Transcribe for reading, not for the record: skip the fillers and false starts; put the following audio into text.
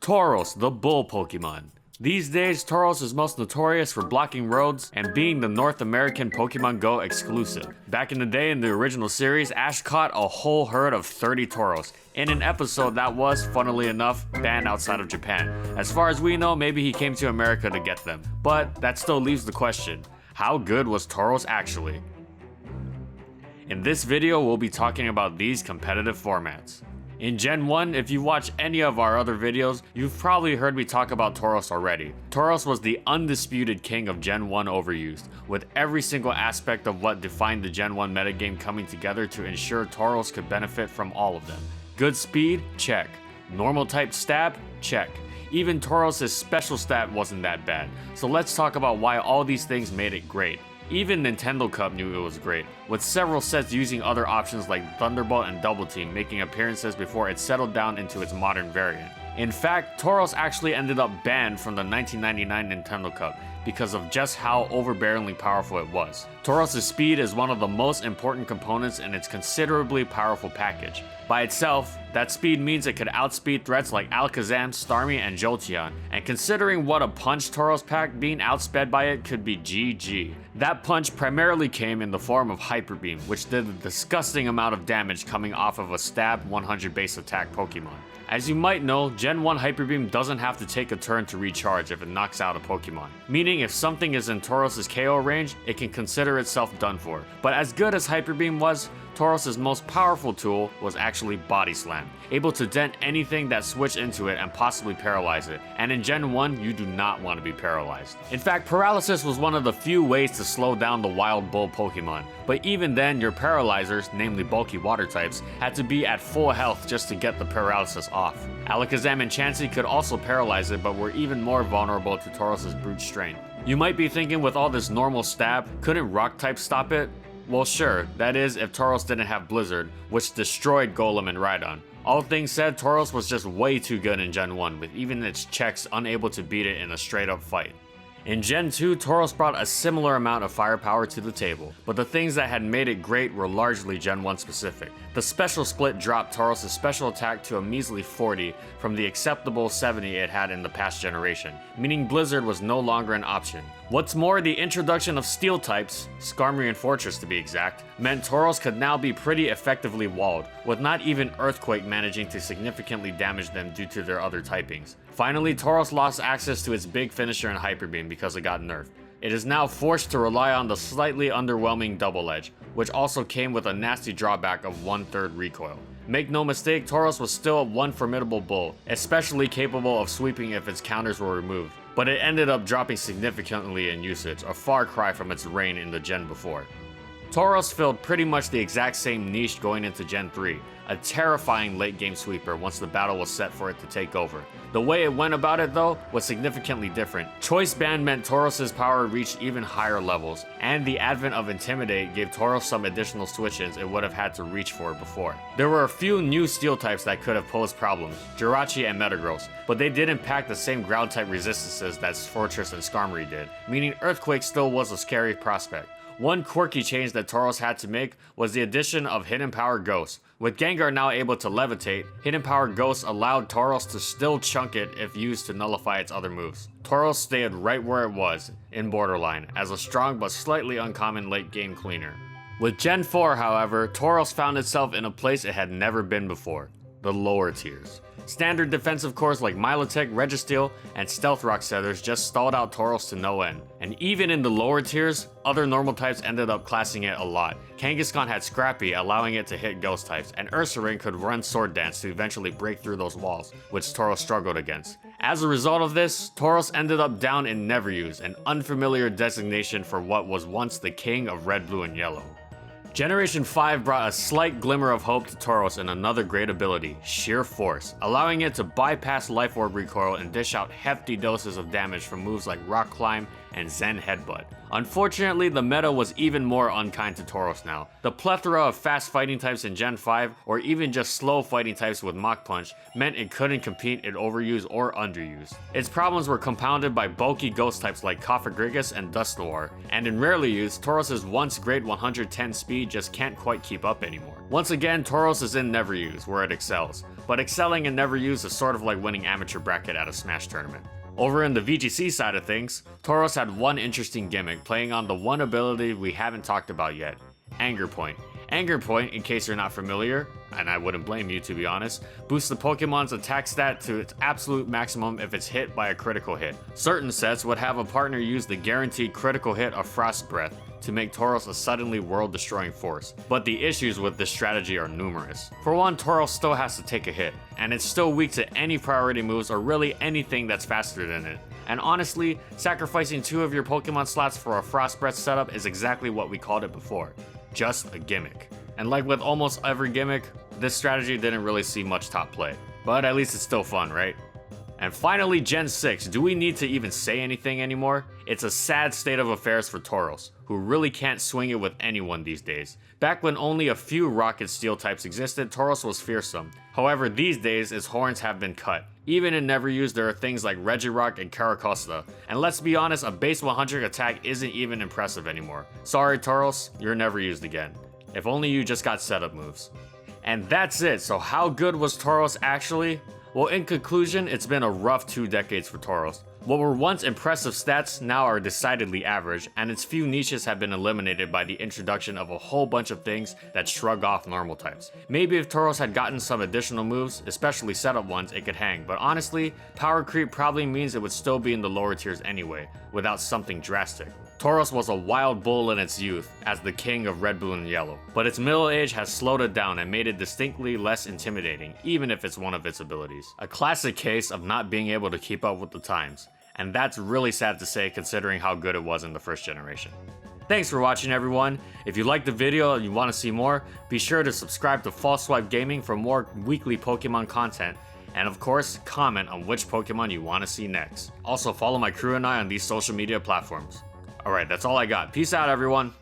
Tauros, the bull Pokemon. These days, Tauros is most notorious for blocking roads and being the North American Pokemon Go exclusive. Back in the day in the original series, Ash caught a whole herd of 30 Tauros in an episode that was, funnily enough, banned outside of Japan. As far as we know, maybe he came to America to get them. But that still leaves the question, how good was Tauros actually? In this video, we'll be talking about these competitive formats. In Gen 1, if you watch any of our other videos, you've probably heard me talk about Tauros already. Tauros was the undisputed king of Gen 1 overused, with every single aspect of what defined the Gen 1 metagame coming together to ensure Tauros could benefit from all of them. Good speed? Check. Normal type stab? Check. Even Tauros' special stat wasn't that bad, so let's talk about why all these things made it great. Even Nintendo Cup knew it was great, with several sets using other options like Thunderbolt and Double Team making appearances before it settled down into its modern variant. In fact, Tauros actually ended up banned from the 1999 Nintendo Cup because of just how overbearingly powerful it was. Tauros' speed is one of the most important components in its considerably powerful package. By itself, that speed means it could outspeed threats like Alakazam, Starmie, and Jolteon, and considering what a punch Tauros packed, being outsped by it could be GG. That punch primarily came in the form of Hyper Beam, which did a disgusting amount of damage coming off of a stab 100 base attack Pokemon. As you might know, Gen 1 Hyper Beam doesn't have to take a turn to recharge if it knocks out a Pokemon, meaning if something is in Tauros' KO range, it can consider itself done for. But as good as Hyper Beam was, Tauros' most powerful tool was actually Body Slam, able to dent anything that switched into it and possibly paralyze it, and in Gen 1, you do not want to be paralyzed. In fact, paralysis was one of the few ways to slow down the wild bull Pokemon, but even then, your paralyzers, namely bulky water types, had to be at full health just to get the paralysis off. Alakazam and Chansey could also paralyze it, but were even more vulnerable to Tauros' brute strength. You might be thinking, with all this normal stab, couldn't rock type stop it? Well, sure, that is if Tauros didn't have Blizzard, which destroyed Golem and Rhydon. All things said, Tauros was just way too good in Gen 1, with even its checks unable to beat it in a straight up fight. In Gen 2, Tauros brought a similar amount of firepower to the table, but the things that had made it great were largely Gen 1 specific. The special split dropped Tauros' special attack to a measly 40 from the acceptable 70 it had in the past generation, meaning Blizzard was no longer an option. What's more, the introduction of steel types, Skarmory and Fortress to be exact, meant Tauros could now be pretty effectively walled, with not even Earthquake managing to significantly damage them due to their other typings. Finally, Tauros lost access to its big finisher in Hyper Beam because it got nerfed. It is now forced to rely on the slightly underwhelming Double Edge, which also came with a nasty drawback of 1/3 recoil. Make no mistake, Tauros was still one formidable bull, especially capable of sweeping if its counters were removed, but it ended up dropping significantly in usage, a far cry from its reign in the gen before. Tauros filled pretty much the exact same niche going into Gen 3, a terrifying late game sweeper once the battle was set for it to take over. The way it went about it though was significantly different. Choice Band meant Tauros' power reached even higher levels, and the advent of Intimidate gave Tauros some additional switches it would have had to reach for before. There were a few new steel types that could have posed problems, Jirachi and Metagross, but they didn't pack the same ground type resistances that Fortress and Skarmory did, meaning Earthquake still was a scary prospect. One quirky change that Tauros had to make was the addition of Hidden Power Ghost. With Gengar now able to levitate, Hidden Power Ghost allowed Tauros to still chunk it if used to nullify its other moves. Tauros stayed right where it was, in borderline, as a strong but slightly uncommon late game cleaner. With Gen 4, however, Tauros found itself in a place it had never been before, the lower tiers. Standard defensive cores like Milotic, Registeel, and Stealth Rock setters just stalled out Tauros to no end. And even in the lower tiers, other normal types ended up classing it a lot. Kangaskhan had Scrappy, allowing it to hit ghost types, and Ursaring could run Sword Dance to eventually break through those walls, which Tauros struggled against. As a result of this, Tauros ended up down in Never Use, an unfamiliar designation for what was once the king of Red, Blue, and Yellow. Generation 5 brought a slight glimmer of hope to Tauros in another great ability, Sheer Force, allowing it to bypass Life Orb recoil and dish out hefty doses of damage from moves like Rock Climb and Zen Headbutt. Unfortunately, the meta was even more unkind to Tauros now. The plethora of fast fighting types in Gen 5, or even just slow fighting types with Mach Punch, meant it couldn't compete in overuse or underuse. Its problems were compounded by bulky ghost types like Cofagrigus and Dusknoir, and in rarely used, Tauros' once great 110 speed just can't quite keep up anymore. Once again, Tauros is in Never Use, where it excels, but excelling in Never Use is sort of like winning amateur bracket at a Smash tournament. Over in the VGC side of things, Tauros had one interesting gimmick playing on the one ability we haven't talked about yet, Anger Point. Anger Point, in case you're not familiar, and I wouldn't blame you to be honest, boosts the Pokemon's attack stat to its absolute maximum if it's hit by a critical hit. Certain sets would have a partner use the guaranteed critical hit of Frost Breath to make Tauros a suddenly world-destroying force, but the issues with this strategy are numerous. For one, Tauros still has to take a hit, and it's still weak to any priority moves or really anything that's faster than it. And honestly, sacrificing 2 of your Pokemon slots for a Frost Breath setup is exactly what we called it before, just a gimmick. And like with almost every gimmick, this strategy didn't really see much top play, but at least it's still fun, right? And finally, Gen 6, do we need to even say anything anymore? It's a sad state of affairs for Tauros, who really can't swing it with anyone these days. Back when only a few Rocket Steel types existed, Tauros was fearsome. However, these days, its horns have been cut. Even in Never Use, there are things like Regirock and Caracosta, and let's be honest, a base 100 attack isn't even impressive anymore. Sorry Tauros, you're never used again. If only you just got setup moves. And that's it, so how good was Tauros actually? Well, in conclusion, it's been a rough 2 decades for Tauros. What were once impressive stats now are decidedly average, and its few niches have been eliminated by the introduction of a whole bunch of things that shrug off normal types. Maybe if Tauros had gotten some additional moves, especially setup ones, it could hang, but honestly, power creep probably means it would still be in the lower tiers anyway, without something drastic. Tauros was a wild bull in its youth, as the king of red, blue, and yellow, but its middle age has slowed it down and made it distinctly less intimidating, even if it's one of its abilities. A classic case of not being able to keep up with the times, and that's really sad to say considering how good it was in the first generation. Thanks for watching everyone. If you liked the video and you want to see more, be sure to subscribe to False Swipe Gaming for more weekly Pokemon content, and of course, comment on which Pokemon you want to see next. Also follow my crew and I on these social media platforms. Alright, that's all I got. Peace out everyone.